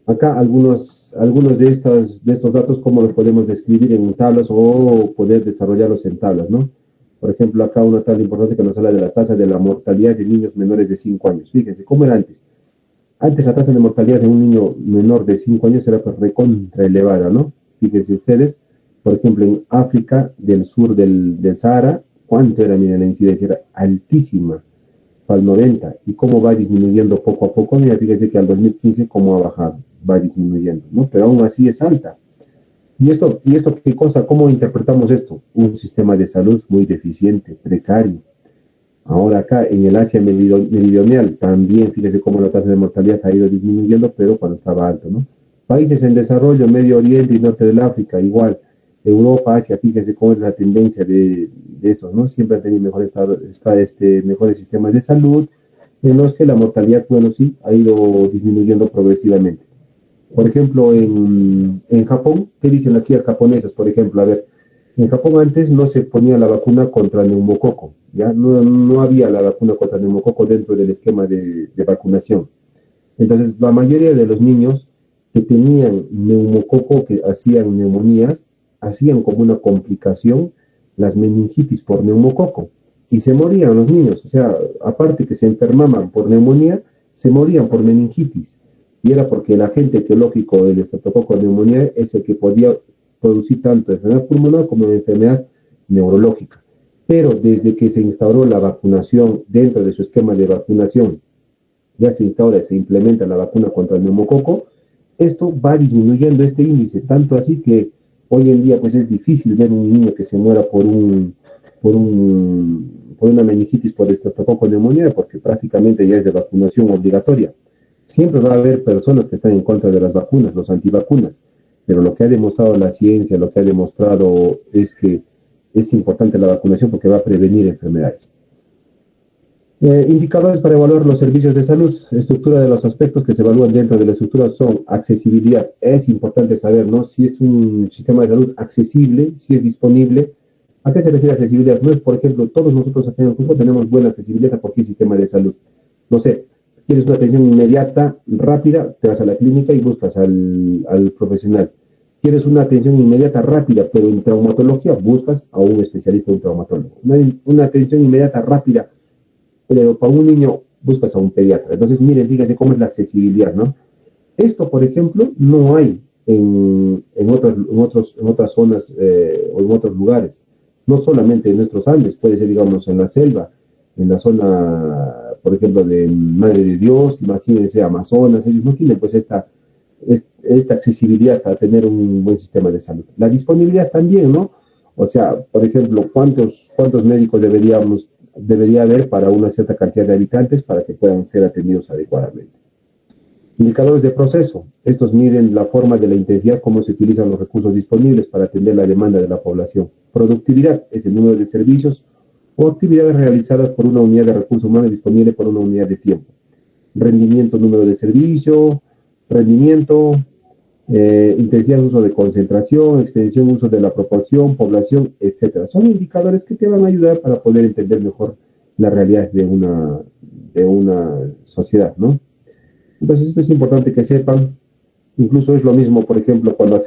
A: Acá algunos de estos datos, cómo los podemos describir en tablas o poder desarrollarlos en tablas, ¿no? Por ejemplo, acá una tabla importante que nos habla de la tasa de la mortalidad de niños menores de 5 años. Fíjense, ¿cómo era antes? Antes la tasa de mortalidad de un niño menor de 5 años era pues recontra elevada, ¿no? Fíjense ustedes, por ejemplo, en África del sur del Sahara, ¿cuánto era? Mira, la incidencia era altísima, al 90, y cómo va disminuyendo poco a poco. Mira, fíjense que al 2015 cómo ha bajado, va disminuyendo, ¿no? Pero aún así es alta. ¿Y esto qué cosa? ¿Cómo interpretamos esto? Un sistema de salud muy deficiente, precario. Ahora acá en el Asia meridional también, fíjese cómo la tasa de mortalidad ha ido disminuyendo, pero cuando estaba alto, ¿no? Países en desarrollo, Medio Oriente y Norte del África, igual. Europa, Asia, fíjese cómo es la tendencia de estos, ¿no? Siempre han tenido mejores sistemas de salud, en los que la mortalidad, bueno, sí, ha ido disminuyendo progresivamente. Por ejemplo, en Japón, ¿qué dicen las guías japonesas? Por ejemplo, a ver, en Japón antes no se ponía la vacuna contra neumococo, ¿ya? No había la vacuna contra neumococo dentro del esquema de vacunación. Entonces, la mayoría de los niños que tenían neumococo, que hacían neumonías, hacían como una complicación las meningitis por neumococo. Y se morían los niños. O sea, aparte que se enfermaban por neumonía, se morían por meningitis. Y era porque el agente etiológico del estreptococo de neumonía es el que podía producir tanto enfermedad pulmonar como enfermedad neurológica. Pero desde que se instauró la vacunación dentro de su esquema de vacunación, ya se instaura y se implementa la vacuna contra el neumococo, esto va disminuyendo este índice, tanto así que hoy en día pues es difícil ver un niño que se muera por una meningitis por estreptococo neumonía, porque prácticamente ya es de vacunación obligatoria. Siempre va a haber personas que están en contra de las vacunas, los antivacunas, pero lo que ha demostrado la ciencia, lo que ha demostrado es que es importante la vacunación porque va a prevenir enfermedades. Indicadores para evaluar los servicios de salud. Estructura de los aspectos que se evalúan dentro de la estructura son accesibilidad. Es importante saber, ¿no? Si es un sistema de salud accesible, si es disponible. ¿A qué se refiere accesibilidad? No es, por ejemplo, todos nosotros aquí en el Cusco tenemos buena accesibilidad a cualquier sistema de salud. No sé, quieres una atención inmediata, rápida, te vas a la clínica y buscas al profesional. Quieres una atención inmediata, rápida, pero en traumatología, buscas a un especialista, un traumatólogo. Una atención inmediata, rápida, pero para un niño buscas a un pediatra. Entonces, miren, fíjense cómo es la accesibilidad, ¿no? Esto, por ejemplo, no hay en otras zonas o en otros lugares. No solamente en nuestros Andes, puede ser, digamos, en la selva, en la zona, por ejemplo, de Madre de Dios, imagínense, Amazonas, ellos no tienen pues esta accesibilidad a tener un buen sistema de salud. La disponibilidad también, ¿no? O sea, por ejemplo, ¿cuántos médicos debería haber para una cierta cantidad de habitantes para que puedan ser atendidos adecuadamente? Indicadores de proceso. Estos miden la forma de la intensidad, cómo se utilizan los recursos disponibles para atender la demanda de la población. Productividad es el número de servicios o actividades realizadas por una unidad de recursos humanos disponible por una unidad de tiempo. Rendimiento, número de servicio, rendimiento, intensidad, uso de concentración, extensión, uso de la proporción, población, etcétera. Son indicadores que te van a ayudar para poder entender mejor la realidad de una sociedad, ¿no? Entonces, esto es importante que sepan. Incluso es lo mismo, por ejemplo, cuando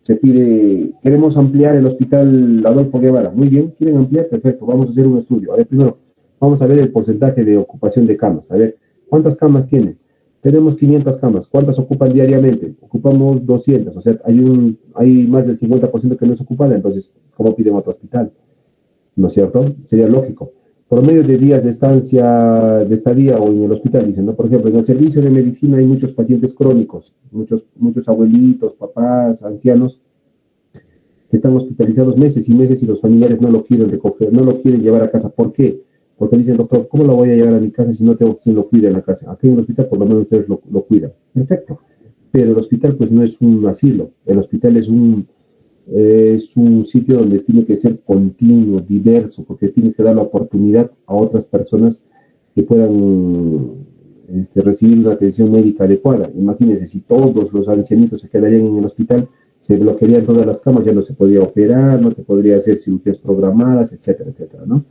A: se pide, queremos ampliar el hospital Adolfo Guevara. Muy bien, quieren ampliar, perfecto, vamos a hacer un estudio. A ver, primero, vamos a ver el porcentaje de ocupación de camas. A ver, ¿cuántas camas tienen? Tenemos 500 camas. ¿Cuántas ocupan diariamente? Ocupamos 200. O sea, hay más del 50% que no es ocupada. Entonces, ¿cómo piden otro hospital? ¿No es cierto? Sería lógico. Promedio de días de estadía o en el hospital, dicen, ¿no? Por ejemplo, en el servicio de medicina hay muchos pacientes crónicos, muchos abuelitos, papás, ancianos, que están hospitalizados meses y meses y los familiares no lo quieren recoger, no lo quieren llevar a casa. ¿Por qué? porque dicen, doctor, ¿cómo lo voy a llevar a mi casa si no tengo quien lo cuide en la casa? Aquí en el hospital por lo menos ustedes lo cuidan. Perfecto. Pero el hospital pues no es un asilo, el hospital es un sitio donde tiene que ser continuo, diverso, porque tienes que dar la oportunidad a otras personas que puedan recibir una atención médica adecuada. Imagínense, si todos los ancianitos se quedarían en el hospital, se bloquearían todas las camas, ya no se podría operar, no se podría hacer cirugías programadas, etcétera, etcétera, ¿no?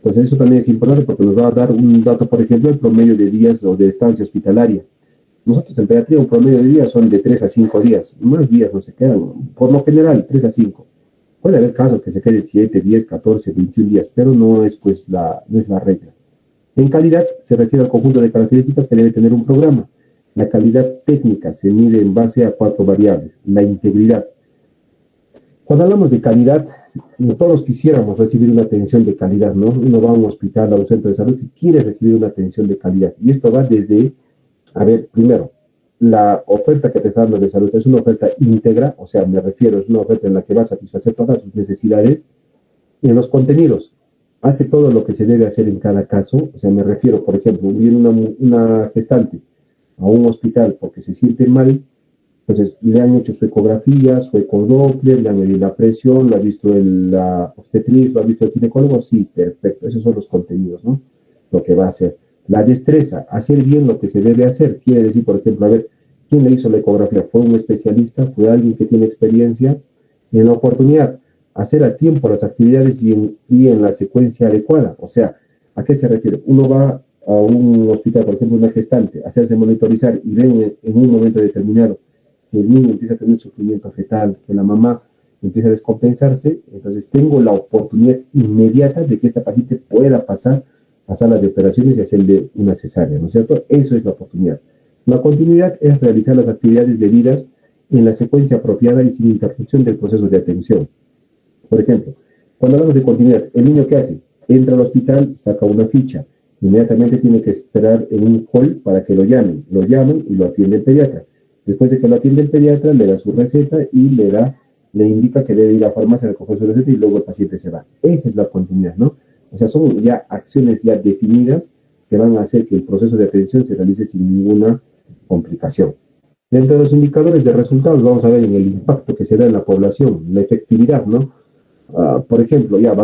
A: Pues eso también es importante porque nos va a dar un dato, por ejemplo, el promedio de días o de estancia hospitalaria. Nosotros en pediatría un promedio de días son de 3 a 5 días, más días no se quedan, por lo general 3 a 5. Puede haber casos que se queden 7, 10, 14, 21 días, pero no es pues no es la regla. En calidad se refiere al conjunto de características que debe tener un programa. La calidad técnica se mide en base a 4 variables. La integridad. Cuando hablamos de calidad, todos quisiéramos recibir una atención de calidad, ¿no? Uno va a un hospital, a un centro de salud y quiere recibir una atención de calidad. Y esto va desde, a ver, primero, la oferta que te está dando de salud es una oferta íntegra, o sea, me refiero, es una oferta en la que va a satisfacer todas sus necesidades. Y en los contenidos, hace todo lo que se debe hacer en cada caso, o sea, me refiero, por ejemplo, viene una gestante a un hospital porque se siente mal, entonces le han hecho su ecografía, su ecodoppler, le han medido la presión, lo ha visto la obstetriz, lo ha visto el ginecólogo, sí, perfecto, esos son los contenidos, ¿no? Lo que va a hacer. La destreza, hacer bien lo que se debe hacer, quiere decir, por ejemplo, a ver, ¿quién le hizo la ecografía? ¿Fue un especialista? ¿Fue alguien que tiene experiencia? Y en la oportunidad, hacer a tiempo las actividades y en la secuencia adecuada. O sea, ¿a qué se refiere? Uno va a un hospital, por ejemplo, una gestante, hacerse monitorizar y ven en un momento determinado que el niño empieza a tener sufrimiento fetal, que la mamá empieza a descompensarse, entonces tengo la oportunidad inmediata de que esta paciente pueda pasar a sala de operaciones y hacerle una cesárea, ¿no es cierto? Eso es la oportunidad. La continuidad es realizar las actividades debidas en la secuencia apropiada y sin interrupción del proceso de atención. Por ejemplo, cuando hablamos de continuidad, ¿el niño qué hace? Entra al hospital, saca una ficha, inmediatamente tiene que esperar en un hall para que lo llamen y lo atiende el pediatra. Después de que lo atiende el pediatra, le da su receta y le indica que debe ir a la farmacia a recoger su receta y luego el paciente se va. Esa es la continuidad, ¿no? O sea, son ya acciones ya definidas que van a hacer que el proceso de atención se realice sin ninguna complicación. Dentro de los indicadores de resultados vamos a ver en el impacto que se da en la población, la efectividad, ¿no? Por ejemplo, ya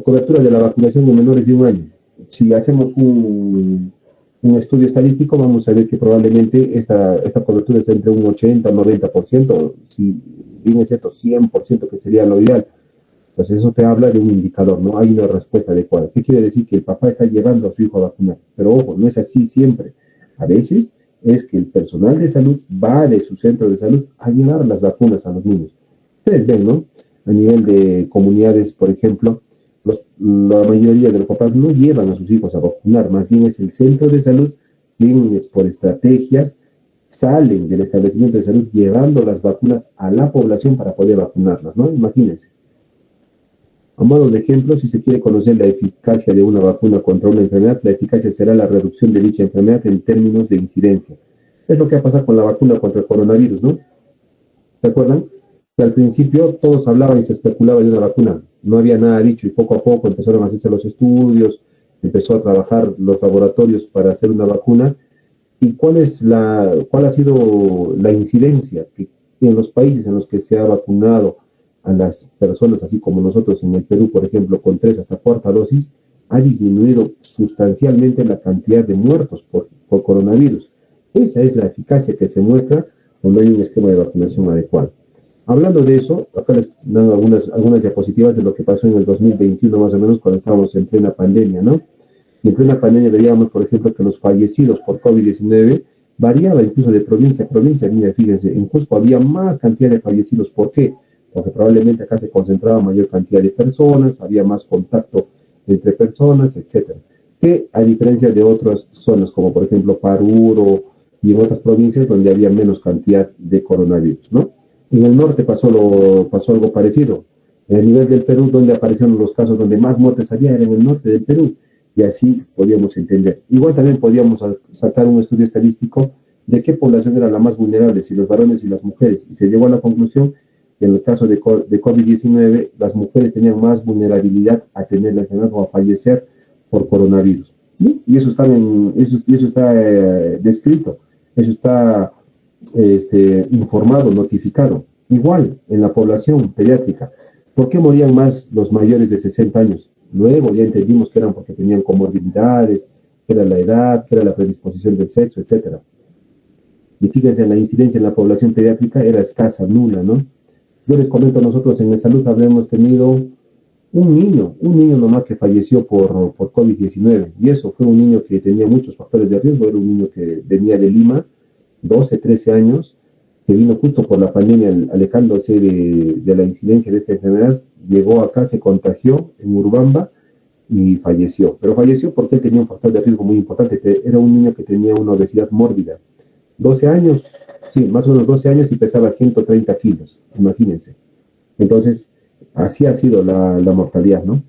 A: cobertura de la vacunación de menores de 1 año. Si hacemos un estudio estadístico, vamos a ver que probablemente esta cobertura está entre un 80 o 90%, si bien es cierto, 100% que sería lo ideal. Pues eso te habla de un indicador, ¿no? Hay una respuesta adecuada. ¿Qué quiere decir? Que el papá está llevando a su hijo a vacunar. Pero ojo, no es así siempre. A veces es que el personal de salud va de su centro de salud a llevar las vacunas a los niños. Ustedes ven, ¿no? A nivel de comunidades, por ejemplo, la mayoría de los papás no llevan a sus hijos a vacunar, más bien es el centro de salud quienes por estrategias salen del establecimiento de salud llevando las vacunas a la población para poder vacunarlas, ¿no? Imagínense. A modo de ejemplo, si se quiere conocer la eficacia de una vacuna contra una enfermedad, la eficacia será la reducción de dicha enfermedad en términos de incidencia. Es lo que ha pasado con la vacuna contra el coronavirus, ¿no? ¿Se acuerdan? Que al principio todos hablaban y se especulaba de una vacuna. No había nada dicho y poco a poco empezaron a hacerse los estudios, empezó a trabajar los laboratorios para hacer una vacuna. ¿Y cuál ha sido la incidencia? Que en los países en los que se ha vacunado a las personas, así como nosotros en el Perú, por ejemplo, con 3 hasta 4 dosis, ha disminuido sustancialmente la cantidad de muertos por coronavirus. Esa es la eficacia que se muestra cuando hay un esquema de vacunación adecuado. Hablando de eso, acá les dan algunas diapositivas de lo que pasó en el 2021, más o menos, cuando estábamos en plena pandemia, ¿no? Y en plena pandemia veíamos, por ejemplo, que los fallecidos por COVID-19 variaba incluso de provincia a provincia. Mira, fíjense, en Cusco había más cantidad de fallecidos. ¿Por qué? Porque probablemente acá se concentraba mayor cantidad de personas, había más contacto entre personas, etcétera. Que a diferencia de otras zonas, como por ejemplo Paruro y en otras provincias donde había menos cantidad de coronavirus, ¿no? En el norte pasó algo parecido. En el nivel del Perú, donde aparecieron los casos donde más muertes había, era en el norte del Perú. Y así podíamos entender. Igual también podíamos sacar un estudio estadístico de qué población era la más vulnerable, si los varones y las mujeres. Y se llegó a la conclusión que en el caso de COVID-19, las mujeres tenían más vulnerabilidad a tener la enfermedad o a fallecer por coronavirus. ¿Sí? Y eso está, eso está descrito, eso está informado, notificado. Igual en la población pediátrica. ¿Por qué morían más los mayores de 60 años? Luego ya entendimos que eran porque tenían comorbilidades, que era la edad, que era la predisposición del sexo, etcétera. Y fíjense, la incidencia en la población pediátrica era escasa, nula, ¿no? Yo les comento, nosotros en la salud habíamos tenido un niño nomás que falleció por COVID-19, y eso fue un niño que tenía muchos factores de riesgo, era un niño que venía de Lima, 12, 13 años, que vino justo por la pandemia, alejándose de la incidencia de esta enfermedad, llegó acá, se contagió en Urubamba y falleció. Pero falleció porque él tenía un factor de riesgo muy importante, que era un niño que tenía una obesidad mórbida. 12 años, sí, más o menos 12 años y pesaba 130 kilos, imagínense. Entonces, así ha sido la mortalidad, ¿no?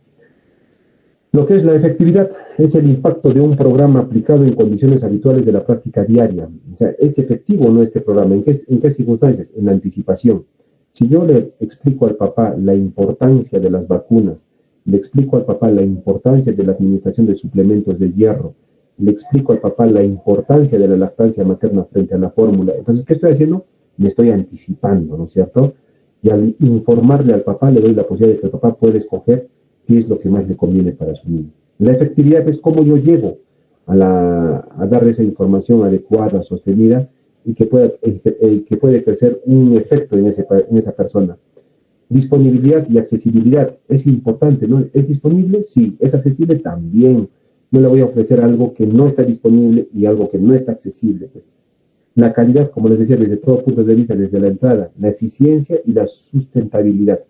A: Lo que es la efectividad es el impacto de un programa aplicado en condiciones habituales de la práctica diaria. O sea, ¿es efectivo o no este programa? ¿En qué circunstancias? En la anticipación. Si yo le explico al papá la importancia de las vacunas, le explico al papá la importancia de la administración de suplementos de hierro, le explico al papá la importancia de la lactancia materna frente a la fórmula, entonces, ¿qué estoy haciendo? Me estoy anticipando, ¿no es cierto? Y al informarle al papá, le doy la posibilidad de que el papá pueda escoger qué es lo que más le conviene para su niño. La efectividad es cómo yo llego a dar esa información adecuada, sostenida, y que puede ejercer un efecto en esa persona. Disponibilidad y accesibilidad es importante, ¿no? ¿Es disponible? Sí. ¿Es accesible? También. No le voy a ofrecer algo que no está disponible y algo que no está accesible, pues. La calidad, como les decía, desde todo punto de vista, desde la entrada, la eficiencia y la sustentabilidad.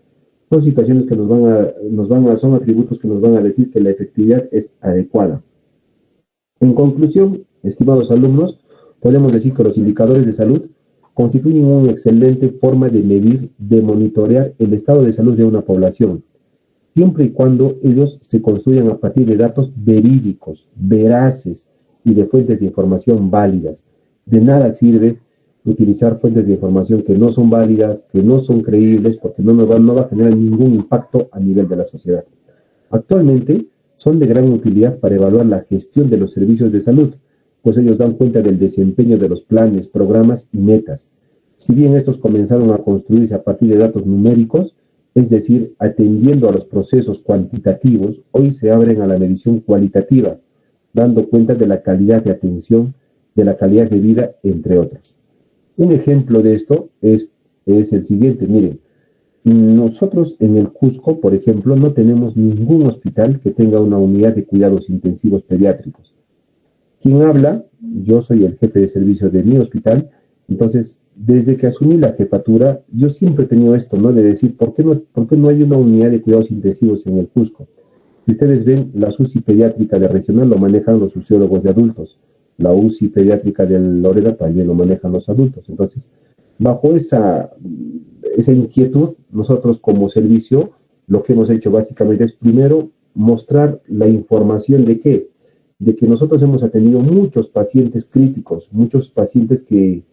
A: Son situaciones que son atributos que nos van a decir que la efectividad es adecuada. En conclusión, estimados alumnos, podemos decir que los indicadores de salud constituyen una excelente forma de medir, de monitorear el estado de salud de una población, siempre y cuando ellos se construyan a partir de datos verídicos, veraces y de fuentes de información válidas. De nada sirve utilizar fuentes de información que no son válidas, que no son creíbles, porque no va a generar ningún impacto a nivel de la sociedad. Actualmente son de gran utilidad para evaluar la gestión de los servicios de salud, pues ellos dan cuenta del desempeño de los planes, programas y metas. Si bien estos comenzaron a construirse a partir de datos numéricos, es decir, atendiendo a los procesos cuantitativos, hoy se abren a la medición cualitativa, dando cuenta de la calidad de atención, de la calidad de vida, entre otros. Un ejemplo de esto es el siguiente, miren, nosotros en el Cusco, por ejemplo, no tenemos ningún hospital que tenga una unidad de cuidados intensivos pediátricos. ¿Quién habla? Yo soy el jefe de servicio de mi hospital. Entonces, desde que asumí la jefatura, yo siempre he tenido esto, ¿no? De decir, ¿por qué no hay una unidad de cuidados intensivos en el Cusco? Si ustedes ven, la UCI pediátrica de regional lo manejan los sociólogos de adultos. La UCI pediátrica de Loreda también lo manejan los adultos. Entonces, bajo esa inquietud, nosotros como servicio, lo que hemos hecho básicamente es primero mostrar la información de qué, de que nosotros hemos atendido muchos pacientes críticos, muchos pacientes que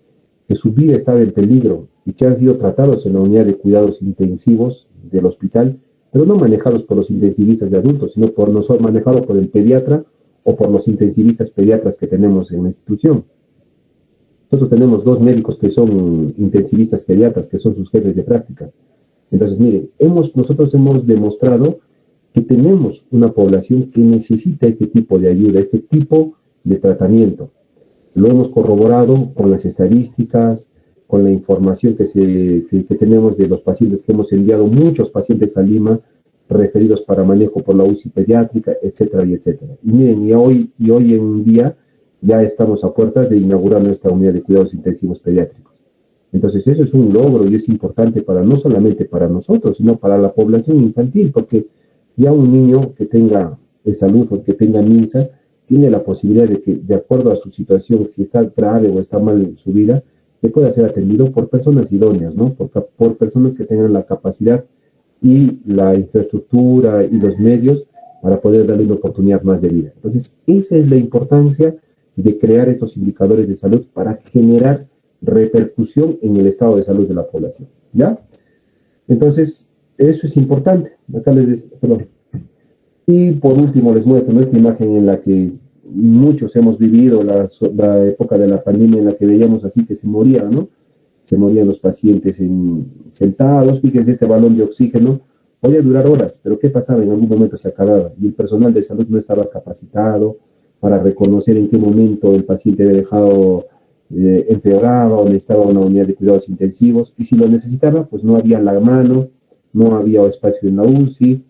A: su vida estaba en peligro y que han sido tratados en la unidad de cuidados intensivos del hospital, pero no manejados por los intensivistas de adultos, sino manejados por el pediatra o por los intensivistas pediatras que tenemos en la institución. Nosotros tenemos 2 médicos que son intensivistas pediatras, que son sus jefes de prácticas. Entonces, miren, nosotros hemos demostrado que tenemos una población que necesita este tipo de ayuda, este tipo de tratamiento. Lo hemos corroborado con las estadísticas, con la información que tenemos de los pacientes que hemos enviado, muchos pacientes a Lima referidos para manejo por la UCI pediátrica, etcétera, y etcétera. Y miren, y hoy en día ya estamos a puertas de inaugurar nuestra unidad de cuidados intensivos pediátricos. Entonces, eso es un logro y es importante no solamente para nosotros, sino para la población infantil, porque ya un niño que tenga salud o que tenga MINSA tiene la posibilidad de que, de acuerdo a su situación, si está grave o está mal en su vida, que pueda ser atendido por personas idóneas, ¿no? Por personas que tengan la capacidad y la infraestructura y los medios para poder darle una oportunidad más de vida. Entonces, esa es la importancia de crear estos indicadores de salud para generar repercusión en el estado de salud de la población, ¿ya? Entonces, eso es importante. Acá les decía, perdón. Y por último les muestro, ¿no?, esta imagen en la que muchos hemos vivido la época de la pandemia, en la que veíamos así que se morían, ¿no? Se morían los pacientes sentados. Fíjense, este balón de oxígeno podía durar horas, pero ¿qué pasaba? En algún momento se acababa y el personal de salud no estaba capacitado para reconocer en qué momento el paciente había dejado empeoraba o necesitaba una unidad de cuidados intensivos, y si lo necesitaba, pues no había la mano, no había espacio en la UCI.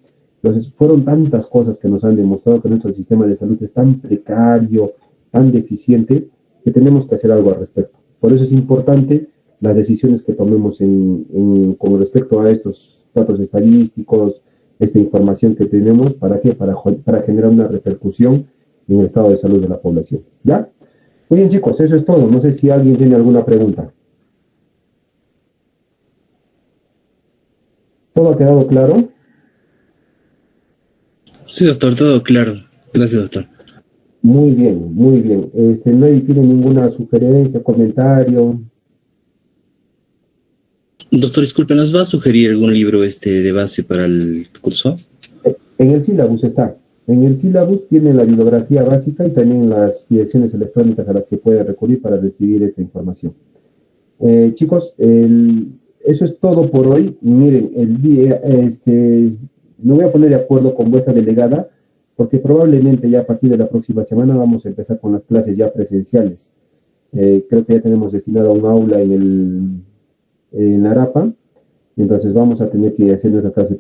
A: Entonces, fueron tantas cosas que nos han demostrado que nuestro sistema de salud es tan precario, tan deficiente, que tenemos que hacer algo al respecto. Por eso es importante las decisiones que tomemos con respecto a estos datos estadísticos, esta información que tenemos. ¿Para qué? Para generar una repercusión en el estado de salud de la población. ¿Ya? Muy bien, chicos, eso es todo. No sé si alguien tiene alguna pregunta. ¿Todo ha quedado claro?
B: Sí, doctor, todo claro. Gracias, doctor.
A: Muy bien, muy bien. ¿Nadie tiene ninguna sugerencia, comentario?
B: Doctor, disculpe, ¿nos va a sugerir algún libro de base para el curso?
A: En el sílabus está. En el sílabus tiene la bibliografía básica y también las direcciones electrónicas a las que puede recurrir para recibir esta información. Chicos, eso es todo por hoy. Miren, me voy a poner de acuerdo con vuestra delegada, porque probablemente ya a partir de la próxima semana vamos a empezar con las clases ya presenciales. Creo que ya tenemos destinado un aula en Arapa, entonces vamos a tener que hacer nuestra clase